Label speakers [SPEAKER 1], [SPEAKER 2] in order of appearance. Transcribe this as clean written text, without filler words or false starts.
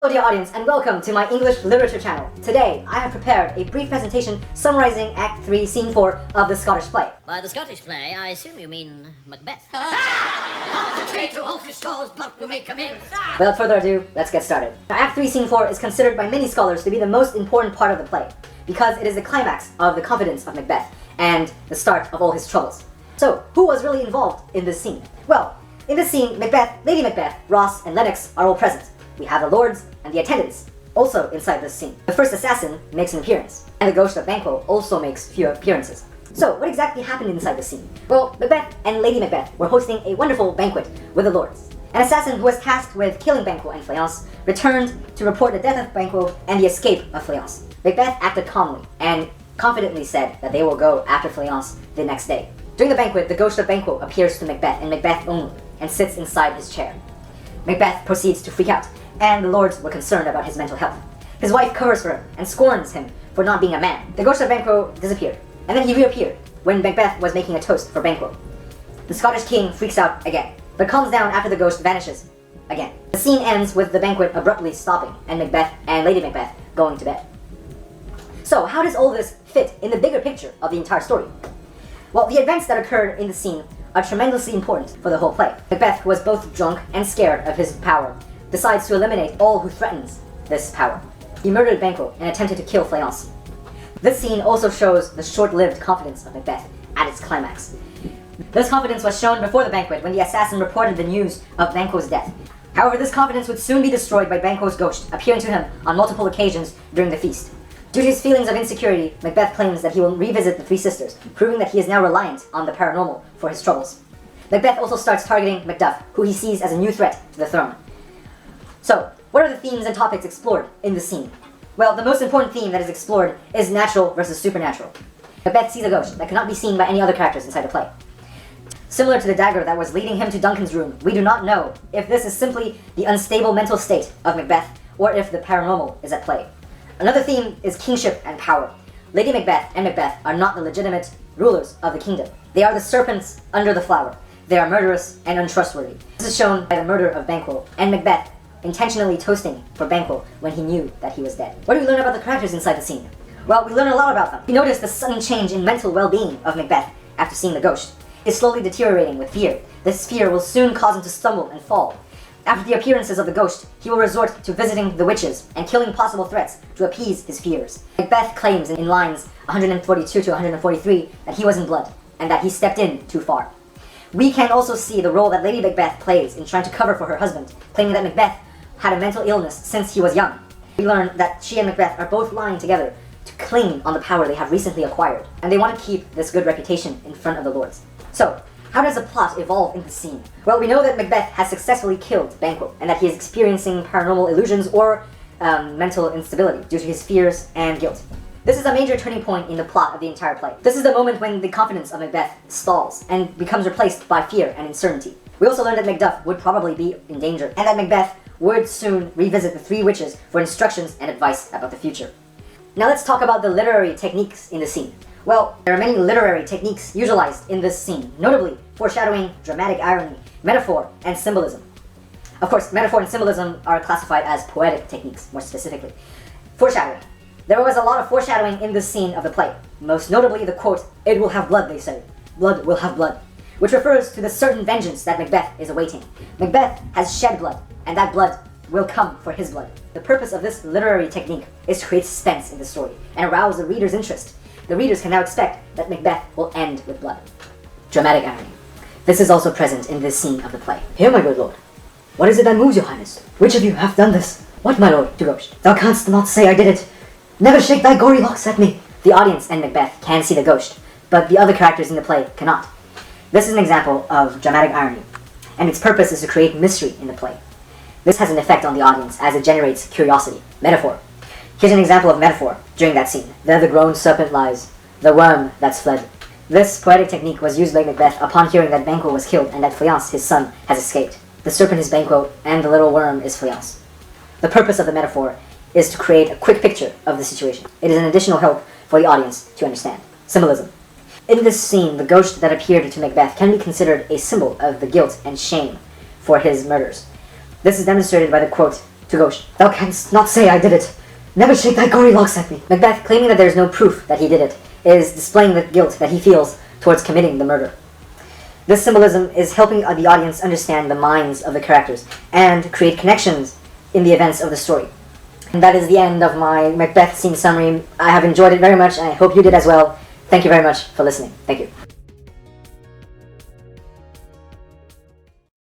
[SPEAKER 1] Hello dear audience, and welcome to my English literature channel. Today I have prepared a brief presentation summarizing Act 3, Scene 4 of the Scottish play.
[SPEAKER 2] By the Scottish play, I assume you mean Macbeth.
[SPEAKER 1] Without further ado, let's get started. Now, Act 3, Scene 4 is considered by many scholars to be the most important part of the play, because it is the climax of the confidence of Macbeth and the start of all his troubles. So, who was really involved in this scene? Well, in this scene, Macbeth, Lady Macbeth, Ross, and Lennox are all present. We have the lords and the attendants also inside this scene. The first assassin makes an appearance, and the ghost of Banquo also makes few appearances. So, what exactly happened inside the scene? Well, Macbeth and Lady Macbeth were hosting a wonderful banquet with the lords. An assassin who was tasked with killing Banquo and Fleance returned to report the death of Banquo and the escape of Fleance. Macbeth acted calmly and confidently said that they will go after Fleance the next day. During the banquet, the ghost of Banquo appears to Macbeth and Macbeth only, and sits inside his chair. Macbeth proceeds to freak out, and the lords were concerned about his mental health. His wife covers for him and scorns him for not being a man. The ghost of Banquo disappeared, and then he reappeared when Macbeth was making a toast for Banquo. The Scottish king freaks out again, but calms down after the ghost vanishes again. The scene ends with the banquet abruptly stopping, and Macbeth and Lady Macbeth going to bed. So, how does all this fit in the bigger picture of the entire story? Well, the events that occurred in the scene are tremendously important for the whole play. Macbeth, who was both drunk and scared of his power, decides to eliminate all who threatens this power. He murdered Banquo and attempted to kill Fleance. This scene also shows the short-lived confidence of Macbeth at its climax. This confidence was shown before the banquet when the assassin reported the news of Banquo's death. However, this confidence would soon be destroyed by Banquo's ghost appearing to him on multiple occasions during the feast. Due to his feelings of insecurity, Macbeth claims that he will revisit the three sisters, proving that he is now reliant on the paranormal for his troubles. Macbeth also starts targeting Macduff, who he sees as a new threat to the throne. So, what are the themes and topics explored in the scene? Well, the most important theme that is explored is natural versus supernatural. Macbeth sees a ghost that cannot be seen by any other characters inside the play. Similar to the dagger that was leading him to Duncan's room, we do not know if this is simply the unstable mental state of Macbeth or if the paranormal is at play. Another theme is kingship and power. Lady Macbeth and Macbeth are not the legitimate rulers of the kingdom. They are the serpents under the flower. They are murderous and untrustworthy. This is shown by the murder of Banquo and Macbeth intentionally toasting for Banquo when he knew that he was dead. What do we learn about the characters inside the scene? Well, we learn a lot about them. We notice the sudden change in mental well-being of Macbeth after seeing the ghost. He is slowly deteriorating with fear. This fear will soon cause him to stumble and fall. After the appearances of the ghost, he will resort to visiting the witches and killing possible threats to appease his fears. Macbeth claims in lines 142 to 143 that he was in blood and that he stepped in too far. We can also see the role that Lady Macbeth plays in trying to cover for her husband, claiming that Macbeth had a mental illness since he was young. We learn that she and Macbeth are both lying together to cling on the power they have recently acquired, and they want to keep this good reputation in front of the lords. So, how does the plot evolve in the scene? Well, we know that Macbeth has successfully killed Banquo, and that he is experiencing paranormal illusions or mental instability due to his fears and guilt. This is a major turning point in the plot of the entire play. This is the moment when the confidence of Macbeth stalls and becomes replaced by fear and uncertainty. We also learn that Macduff would probably be in danger, and that Macbeth would soon revisit the three witches for instructions and advice about the future. Now let's talk about the literary techniques in the scene. Well, there are many literary techniques utilized in this scene, notably foreshadowing, dramatic irony, metaphor, and symbolism. Of course, metaphor and symbolism are classified as poetic techniques, more specifically. Foreshadowing. There was a lot of foreshadowing in this scene of the play, most notably the quote, "It will have blood," they say. Blood will have blood, which refers to the certain vengeance that Macbeth is awaiting. Macbeth has shed blood, and that blood will come for his blood. The purpose of this literary technique is to create suspense in the story and arouse the reader's interest. The readers can now expect that Macbeth will end with blood. Dramatic irony. This is also present in this scene of the play. "Here, my good lord. What is it that moves your highness? Which of you hath done this?" "What, my lord?" to Ghost. "Thou canst not say I did it. Never shake thy gory locks at me." The audience and Macbeth can see the ghost, but the other characters in the play cannot. This is an example of dramatic irony, and its purpose is to create mystery in the play. This has an effect on the audience as it generates curiosity. Metaphor. Here's an example of metaphor during that scene. "There the grown serpent lies, the worm that's fled." This poetic technique was used by Macbeth upon hearing that Banquo was killed and that Fleance, his son, has escaped. The serpent is Banquo, and the little worm is Fleance. The purpose of the metaphor is to create a quick picture of the situation. It is an additional help for the audience to understand. Symbolism. In this scene, the ghost that appeared to Macbeth can be considered a symbol of the guilt and shame for his murders. This is demonstrated by the quote, to Ghosh. Thou canst not say I did it. Never shake thy gory locks at me. Macbeth, claiming that there is no proof that he did it, is displaying the guilt that he feels towards committing the murder. This symbolism is helping the audience understand the minds of the characters and create connections in the events of the story. And that is the end of my Macbeth scene summary. I have enjoyed it very much, and I hope you did as well. Thank you very much for listening. Thank you.